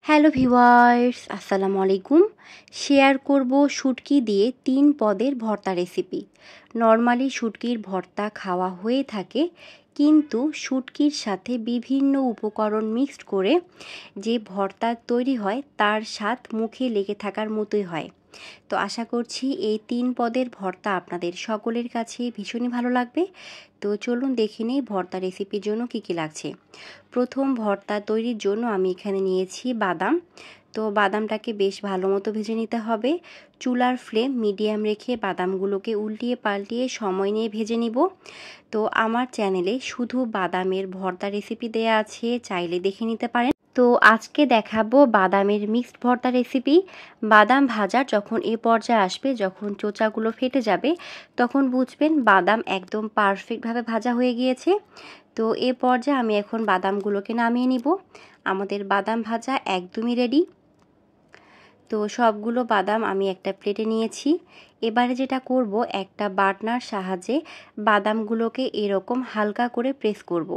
Hello viewers, আসসালামু আলাইকুম। Share করব শুটকি দিয়ে 3 পদের ভর্তা রেসিপি। নরমালি শুটকির ভর্তা খাওয়া হয়ে থাকে, কিন্তু শুটকির সাথে বিভিন্ন উপকরণ মিক্সড করে যে ভর্তা তৈরি হয় তার স্বাদ মুখে লেগে থাকার মতোই হয়। তো আশা করছি এই 3 পদের ভর্তা আপনাদের সকলের কাছে ভীষণই ভালো লাগবে। তো চলুন দেখে নিই ভর্তা রেসিপির জন্য কী কী লাগছে। প্রথম ভর্তা তৈরির জন্য আমি এখানে নিয়েছি বাদাম। তো বাদামটাকে বেশ ভালো মতো ভেজে নিতে হবে। চুলার ফ্লেম মিডিয়াম রেখে বাদামগুলোকে উল্টিয়ে পাল্টিয়ে সময় নিয়ে ভেজে নিব। তো আমার চ্যানেলে শুধু বাদামের ভর্তা রেসিপি দেয়া আছে, চাইলে দেখে নিতে পারেন। তো আজকে দেখাবো বাদামের মিক্সড ভর্তা রেসিপি। বাদাম ভাজার যখন এ পর্যায়ে আসবে, যখন চোচাগুলো ফেটে যাবে, তখন বুঝবেন বাদাম একদম পারফেক্টভাবে ভাজা হয়ে গিয়েছে। তো এ পর্যায়ে আমি এখন বাদামগুলোকে নামিয়ে নিব। আমাদের বাদাম ভাজা একদমই রেডি। তো সবগুলো বাদাম আমি একটা প্লেটে নিয়েছি। এবারে যেটা করব, একটা বাটনার সাহায্যে বাদামগুলোকে এরকম হালকা করে প্রেস করব।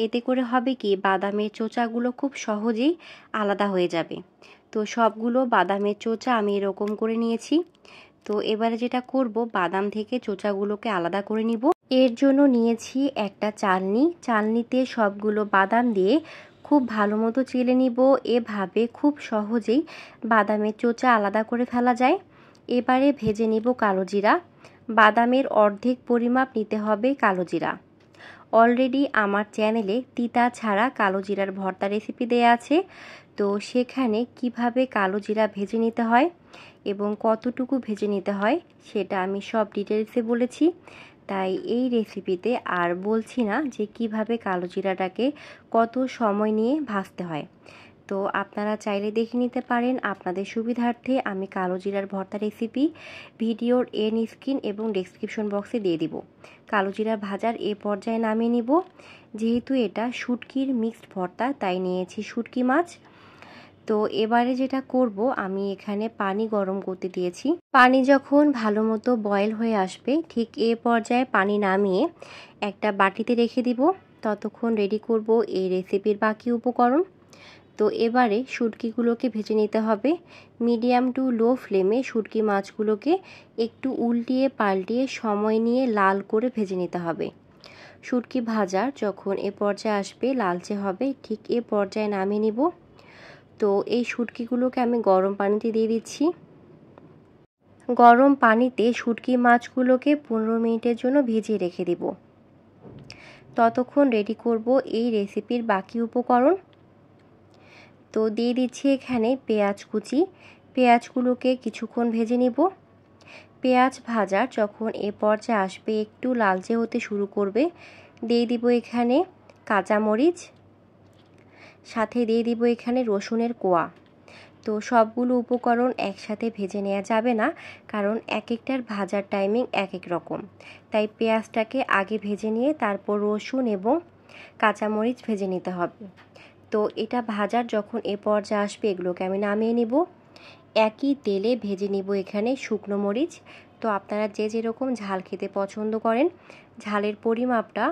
এতে করে হবে কি, বাদামের চোচাগুলো খুব সহজেই আলাদা হয়ে যাবে। তো সবগুলো বাদামের চোচা আমি এরকম করে নিয়েছি। তো এবারে যেটা করব, বাদাম থেকে চোচাগুলোকে আলাদা করে নিব। এর জন্য নিয়েছি একটা চালনিতে সবগুলো বাদাম দিয়ে খুব ভালো মতো চেলে নিব। এভাবে খুব সহজেই বাদামের চোচা আলাদা করে ফেলা যায়। এবারে ভেজে নিব কালো জিরা। বাদামের অর্ধেক পরিমাপ নিতে হবে কালো জিরা। অলরেডি আমার চ্যানেলে তিতা ছাড়া কালো জিরার ভর্তা রেসিপি দেয়া আছে। তো সেখানে কিভাবে কালো জিরা ভেজে নিতে হয় এবং কতটুকু ভেজে নিতে হয় সেটা আমি সব ডিটেলসে বলেছি। তাই এই রেসিপিতে আর বলছি না যে কিভাবে কালো জিরাটাকে কত সময় নিয়ে ভাজতে হয়। তো আপনারা চাইলে দেখে নিতে পারেন। আপনাদের সুবিধার্থে আমি কালো জিরার ভর্তা রেসিপি ভিডিওর এন্ড স্ক্রিন এবং ডেসক্রিপশন বক্সে দিয়ে দিব। কালো জিরা ভাজার এ পর্যায়ে নামিয়ে নিব। যেহেতু এটা শুটকির মিক্সড ভর্তা, তাই নিয়েছি শুটকি মাছ। তো এবারে যেটা করব, আমি এখানে পানি গরম করতে দিয়েছি। পানি যখন ভালো মতো বয়েল হয়ে আসবে, ঠিক এ পর্যায়ে পানি নামিয়ে একটা বাটিতে রেখে দিব। ততক্ষণ রেডি করব এই রেসিপির বাকি উপকরণ। তো এবারে শুটকিগুলোকে ভেজে নিতে হবে। মিডিয়াম টু লো ফ্লেমে শুটকি মাছগুলোকে একটু উল্টিয়ে পাল্টিয়ে সময় নিয়ে লাল করে ভেজে নিতে হবে। শুটকি ভাজার যখন এ পর্যায়ে আসবে, লালচে হবে, ঠিক এ পর্যায়ে নামিয়ে নিব। তো এই শুটকিগুলোকে আমি গরম পানিতে দিয়ে দিচ্ছি। গরম পানিতে শুটকি মাছগুলোকে 15 মিনিটের জন্য ভিজিয়ে রেখে দিব। ততক্ষণ রেডি করব এই রেসিপির বাকি উপকরণ। তো দিয়ে দিচ্ছি এখানে পেঁয়াজ কুচি। পেঁয়াজগুলোকে কিছুক্ষণ ভেজে নিব। পেঁয়াজ ভাজার যখন এ পর্যায়ে আসবে, একটু লালচে হতে শুরু করবে, দিয়ে দিব এখানে কাঁচামরিচ, সাথে দিয়ে দিব এখানে রসুনের কোয়া। তো সবগুলো উপকরণ একসাথে ভেজে নেওয়া যাবে না, কারণ এক একটার ভাজার টাইমিং এক এক রকম। তাই পেঁয়াজটাকে আগে ভেজে নিয়ে তারপর রসুন এবং কাঁচামরিচ ভেজে নিতে হবে। তো এটা ভাজার যখন এ পর্যায়ে আসবে, এগুলোকে আমি নামিয়ে নিব। একই তেলে ভেজে নিব এখানে শুকনো মরিচ। তো আপনারা যে যেরকম ঝাল খেতে পছন্দ করেন, ঝালের পরিমাপটা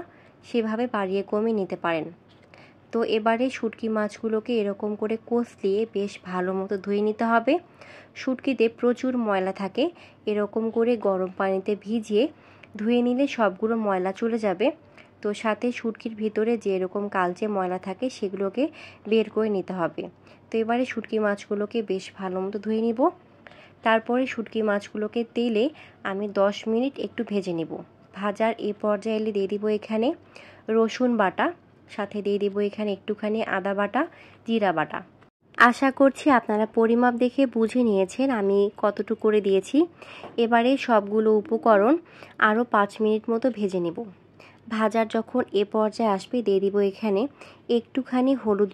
সেভাবে বাড়িয়ে কমিয়ে নিতে পারেন। তো এবারে শুটকি মাছগুলোকে এরকম করে কষলিয়ে বেশ ভালো মতো ধুয়ে নিতে হবে। শুটকিতে প্রচুর ময়লা থাকে, এরকম করে গরম পানিতে ভিজিয়ে ধুয়ে নিলে সবগুলো ময়লা চলে যাবে। তো সাথে শুটকির ভিতরে যে এরকম কালচে ময়লা থাকে সেগুলোকে বের করে নিতে হবে। তো এবারে শুটকি মাছগুলোকে বেশ ভালো মতো ধুয়ে নিব। তারপরে শুটকি মাছগুলোকে তেলে আমি 10 মিনিট একটু ভেজে নিব। ভাজার এ পর্যায়ে এলে দিয়ে দিব এখানে রসুন বাটা, সাথে দিয়ে দিব এখানে একটুখানি আদা বাটা, জিরা বাটা। আশা করছি আপনারা পরিমাপ দেখে বুঝে নিয়েছেন আমি কতটুকু করে দিয়েছি। এবারে সবগুলো উপকরণ আরও 5 মিনিট মতো ভেজে নেব। ভাজার যখন এ পর্যায়ে আসবে, দিয়ে দিব এখানে একটুখানি হলুদ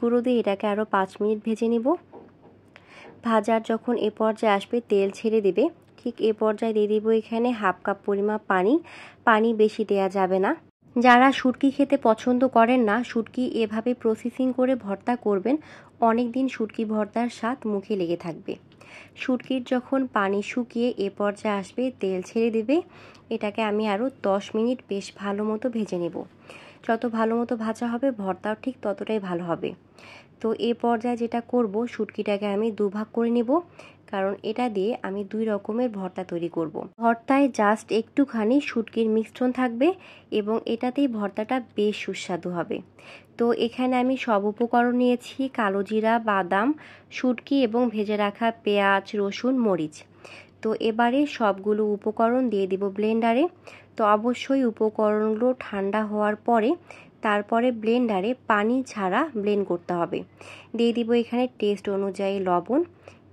গুঁড়ো দিয়ে এটাকে আরও 5 মিনিট ভেজে নেব। ভাজার যখন এ পর্যায়ে আসবে, তেল ছেড়ে দেবে, ঠিক এ পর্যায়ে দিয়ে দিব এখানে হাফ কাপ পরিমাপ পানি বেশি দেয়া যাবে না। যারা শুটকি খেতে পছন্দ করেন না, শুটকি এভাবে প্রসেসিং করে ভর্তা করবেন, অনেক দিন শুটকি ভর্তার স্বাদ মুখে লেগে থাকবে। শুটকির যখন পানি শুকিয়ে এ পর্যায়ে আসবে, তেল ছেড়ে দেবে, এটাকে আমি আরও 10 মিনিট বেশ ভালো মতো ভেজে নেব। যত ভালো মতো ভাজা হবে ভর্তাও ঠিক ততটাই ভালো হবে। তো এই পর্যায়ে যেটা করব, শুটকিটাকে আমি দুভাগ করে নিব, কারণ এটা দিয়ে আমি 2 রকমের ভর্তা তৈরি করব। ভর্তায় জাস্ট একটুখানি শুটকির মিশ্রণ থাকবে এবং এটাতেই ভর্তাটা বেশ সুস্বাদু হবে। তো এখানে আমি সব উপকরণ নিয়েছি: কালো জিরা, বাদাম, শুটকি এবং ভেজে রাখা পেঁয়াজ, রসুন, মরিচ। তো এবারে সবগুলো উপকরণ দিয়ে দিব ব্লেন্ডারে। তো অবশ্যই উপকরণগুলো ঠান্ডা হওয়ার পরে তারপরে ব্লেন্ডারে পানি ছাড়া ব্লেন্ড করতে হবে। দিয়ে দিব এখানে টেস্ট অনুযায়ী লবণ।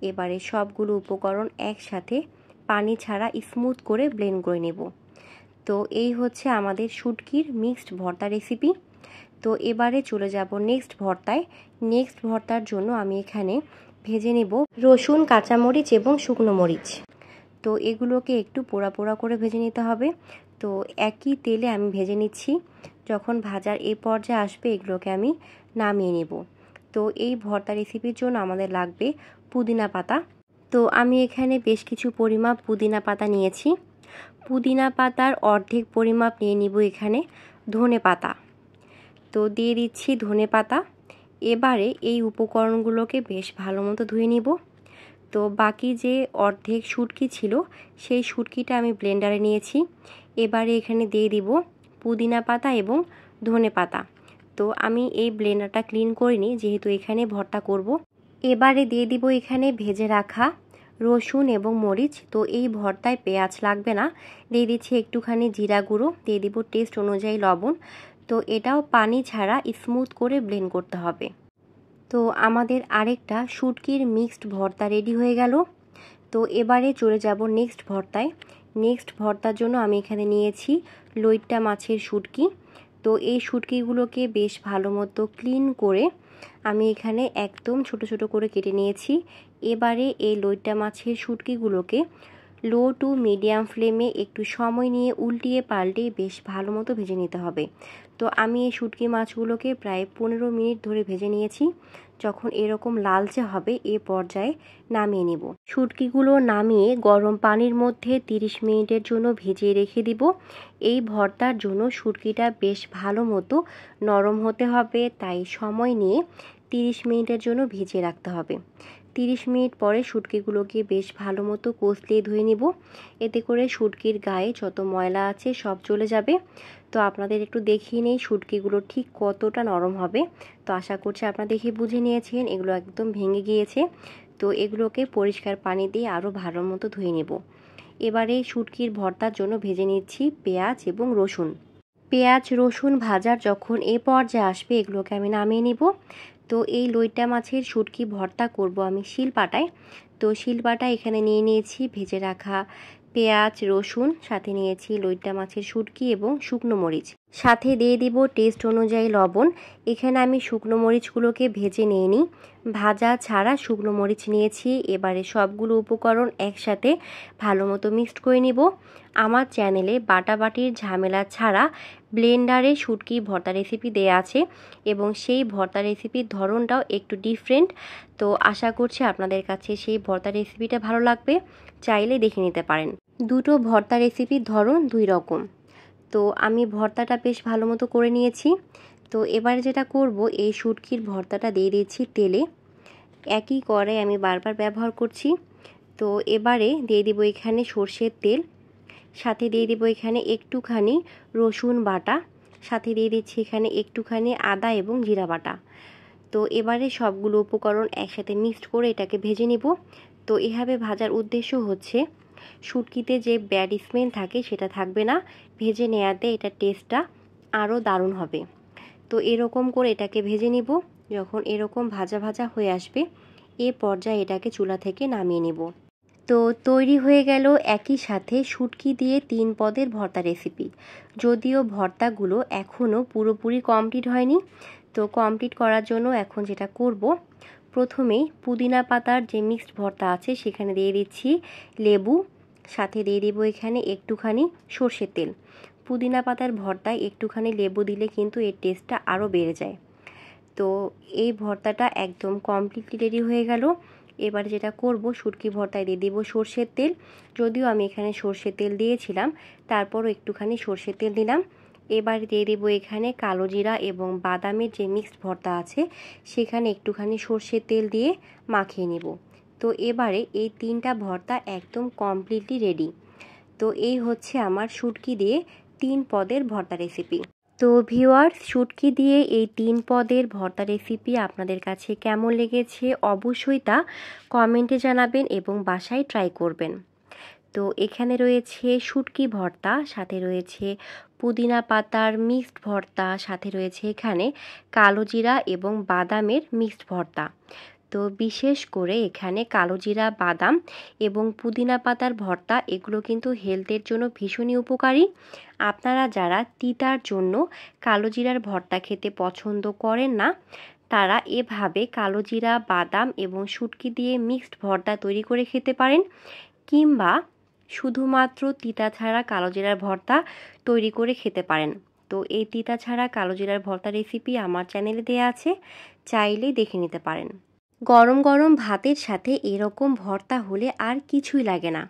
এবারে সবগুলো উপকরণ একসাথে পানি ছাড়া স্মুথ করে ব্লেন্ড করে নেব। তো এই হচ্ছে আমাদের শুটকির মিক্সড ভর্তা রেসিপি। তো এবারে চলে যাব নেক্সট ভর্তায়। নেক্সট ভর্তার জন্য আমি এখানে ভেজে নেব রসুন, কাঁচামরিচ এবং শুকনো মরিচ। তো এগুলোকে একটু পোড়া পোড়া করে ভেজে নিতে হবে। তো একই তেলে আমি ভেজে নিচ্ছি। যখন ভাজার এই পর্যায়ে আসবে এগুলোকে আমি নামিয়ে নেব। তো এই ভর্তা রেসিপির জন্য আমাদের লাগবে পুদিনা পাতা। তো আমি এখানে বেশ কিছু পরিমাপ পুদিনা পাতা নিয়েছি। পুদিনা পাতার অর্ধেক পরিমাপ নিয়ে নিব এখানে ধনে পাতা। তো দিয়ে দিচ্ছি ধনে পাতা। এবারে এই উপকরণগুলোকে বেশ ভালো মতো ধুয়ে নিব। তো বাকি যে অর্ধেক শুটকি ছিল সেই শুটকিটা আমি ব্লেন্ডারে নিয়েছি। এবারে এখানে দিয়ে দিব পুদিনা পাতা এবং ধনে পাতা। তো আমি এই ব্লেন্ডারটা ক্লিন করিনি, যেহেতু এখানে ভর্তা করব। এবারে দিয়ে দিব এখানে ভেজে রাখা রসুন এবং মরিচ। তো এই ভর্তায় পেঁয়াজ লাগবে না। দিয়ে দিচ্ছি একটুখানি জিরা গুঁড়ো, দিয়ে দিব টেস্ট অনুযায়ী লবণ। তো এটাও পানি ছাড়া স্মুথ করে ব্লেন্ড করতে হবে। তো আমাদের আরেকটা শুটকির মিক্সড ভর্তা রেডি হয়ে গেল। তো এবারে চলে যাব নেক্সট ভর্তায়। নেক্সট ভর্তার জন্য আমি এখানে নিয়েছি লইট্টা মাছের শুটকি। তো এই শুটকিগুলোকে বেশ ভালো মতো ক্লিন করে আমি এখানে একদম ছোট ছোট করে কেটে নিয়েছি। এবারে এই লইট্টা মাছের শুটকিগুলোকে লো টু মিডিয়াম ফ্লেমে একটু সময় নিয়ে উল্টিয়ে পাল্টিয়ে বেশ ভালো মতো ভেজে নিতে হবে। তো আমি এই শুটকি মাছগুলোকে প্রায় 15 মিনিট ধরে ভেজে নিয়েছি। যখন এরকম লালচে হবে এ পর্যায়ে নামিয়ে নেব। শুটকিগুলো নামিয়ে গরম পানির মধ্যে 30 মিনিটের জন্য ভিজিয়ে রেখে দিব। এই ভর্তার জন্য শুটকিটা বেশ ভালো মতো নরম হতে হবে, তাই সময় নিয়ে 30 মিনিটের জন্য ভিজিয়ে রাখতে হবে। 30 মিনিট পরে শুটকিগুলোকে বেশ ভালো মতো কষলিয়ে ধুয়ে নিব। এতে করে শুটকির গায়ে যত ময়লা আছে সব চলে যাবে। তো আপনাদের একটু দেখিয়ে নেই শুটকিগুলো ঠিক কতটা নরম হবে। তো আশা করছি আপনারা দেখে বুঝে নিয়েছেন এগুলো একদম ভেঙে গিয়েছে। তো এগুলোকে পরিষ্কার পানি দিয়ে আরও ভালো মতো ধুয়ে নেব। এবারে শুটকির ভর্তার জন্য ভেজে নিচ্ছি পেঁয়াজ এবং রসুন। পেঁয়াজ রসুন ভাজার যখন এ পর্যায়ে আসবে এগুলোকে আমি নামিয়ে নিব। তো এই লইট্টা মাছের শুটকি ভর্তা করব আমি শিলপাটায়। তো শিলপাটা এখানে নিয়ে নিয়েছি ভেজে রাখা পেঁয়াজ রসুন, সাথে নিয়েছি লইট্টা মাছের শুটকি এবং শুকনো মরিচ, সাথে দিয়ে দিব টেস্ট অনুযায়ী লবণ। এখানে আমি শুকনো মরিচগুলোকে ভেজে নিয়ে নিই, ভাজা ছাড়া শুকনো মরিচ নিয়েছি। এবারে সবগুলো উপকরণ একসাথে ভালো মতো মিক্সড করে নিব। আমার চ্যানেলে বাটাবাটির ঝামেলা ছাড়া ব্লেন্ডারে শুটকি ভর্তা রেসিপি দেয়া আছে এবং সেই ভর্তা রেসিপির ধরনটাও একটু ডিফারেন্ট। তো আশা করছি আপনাদের কাছে সেই ভর্তা রেসিপিটা ভালো লাগবে, চাইলে দেখে নিতে পারেন। দুটো ভর্তা রেসিপির ধরন 2 রকম। তো আমি ভর্তাটা বেশ ভালো মতো করে নিয়েছি। তো এবারে যেটা করব, এই শুটকির ভর্তাটা দিয়ে দিচ্ছি তেলে। একই কড়াই আমি বারবার ব্যবহার করছি। তো এবারে দিয়ে দিব এখানে সর্ষের তেল, সাথে দিয়ে দিব এখানে একটুখানি রসুন বাটা, সাথে দিয়ে দিচ্ছি এখানে একটুখানি আদা এবং জিরা বাটা। তো এবারে সবগুলো উপকরণ একসাথে মিক্সড করে এটাকে ভেজে নিব। তো এভাবে ভাজার উদ্দেশ্য হচ্ছে শুটকিতে যে ব্যাড স্মেল থাকে সেটা থাকবে না, ভেজে নেওয়াতে এটার টেস্টটা আরও দারুণ হবে। তো এরকম করে এটাকে ভেজে নিব। যখন এরকম ভাজা ভাজা হয়ে আসবে এ পর্যায়ে এটাকে চুলা থেকে নামিয়ে নেব। তো তৈরি হয়ে গেল একই সাথে শুটকি দিয়ে 3 পদের ভর্তা রেসিপি। যদিও ভর্তাগুলো এখনও পুরোপুরি কমপ্লিট হয়নি। তো কমপ্লিট করার জন্য এখন যেটা করব, প্রথমেই পুদিনা পাতার যে মিক্সড ভর্তা আছে সেখানে দিয়ে দিচ্ছি লেবু, সাথে দিয়ে দেবো এখানে একটুখানি সর্ষের তেল। পুদিনা পাতার ভর্তায় একটুখানি লেবু দিলে কিন্তু এর টেস্টটা আরও বেড়ে যায়। তো এই ভর্তাটা একদম কমপ্লিটলি রেডি হয়ে গেল। এবার যেটা করব, শুটকি ভর্তায় দিয়ে দেবো সর্ষের তেল। যদিও আমি এখানে সর্ষের তেল দিয়েছিলাম, তারপরও একটুখানি সর্ষের তেল দিলাম। এবার দিয়ে দেবো এখানে কালো জিরা এবং বাদামের যে মিক্সড ভর্তা আছে সেখানে একটুখানি সর্ষের তেল দিয়ে মাখিয়ে নেব। তো এবারে এই 3টা ভর্তা একদম কমপ্লিটলি রেডি। তো এই হচ্ছে আমার শুটকি দিয়ে 3 পদের ভর্তা রেসিপি। তো ভিউয়ার্স, শুটকি দিয়ে এই 3 পদের ভর্তা রেসিপি আপনাদের কাছে কেমন লেগেছে অবশ্যই তা কমেন্টে জানাবেন এবং বাসায় ট্রাই করবেন। তো এখানে রয়েছে শুটকি ভর্তা, সাথে রয়েছে পুদিনা পাতার মিক্সড ভর্তা, সাথে রয়েছে এখানে কালো জিরা এবং বাদামের মিক্সড ভর্তা। তো বিশেষ করে এখানে কালো জিরা, বাদাম এবং পুদিনা পাতার ভর্তা এগুলো কিন্তু হেলথের জন্য ভীষণই উপকারী। আপনারা যারা তিতার জন্য কালো জিরার ভর্তা খেতে পছন্দ করেন না, তারা এভাবে কালো জিরা, বাদাম এবং শুটকি দিয়ে মিক্সড ভর্তা তৈরি করে খেতে পারেন, কিংবা শুধুমাত্র তিতা ছাড়া কালো জিরার ভর্তা তৈরি করে খেতে পারেন। তো এই তিতা ছাড়া কালো জিরার ভর্তা রেসিপি আমার চ্যানেলে দেওয়া আছে, চাইলেই দেখে নিতে পারেন। গরম গরম ভাতের সাথে এরকম ভর্তা হলে আর কিছুই লাগে না।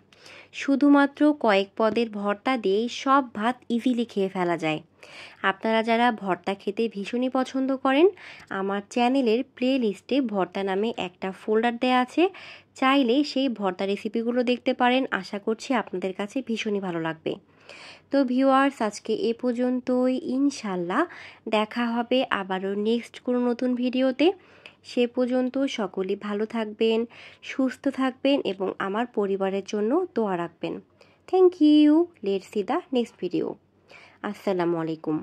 শুধুমাত্র কয়েক পদের ভর্তা দিয়েই সব ভাত ইজিলি খেয়ে ফেলা যায়। আপনারা যারা ভর্তা খেতে ভীষণই পছন্দ করেন, আমার চ্যানেলের প্লে লিস্টে ভর্তা নামে একটা ফোল্ডার দেওয়া আছে, চাইলে সেই ভর্তা রেসিপিগুলো দেখতে পারেন। আশা করছি আপনাদের কাছে ভীষণই ভালো লাগবে। তো ভিউয়ার্স, আজকে এ পর্যন্তই। ইনশাল্লাহ দেখা হবে আবারও নেক্সট কোনো নতুন ভিডিওতে। সে পর্যন্ত সকলেই ভালো থাকবেন, সুস্থ থাকবেন এবং আমার পরিবারের জন্য দোয়া রাখবেন। Thank you. Let's see the next video. আসসালামু আলাইকুম।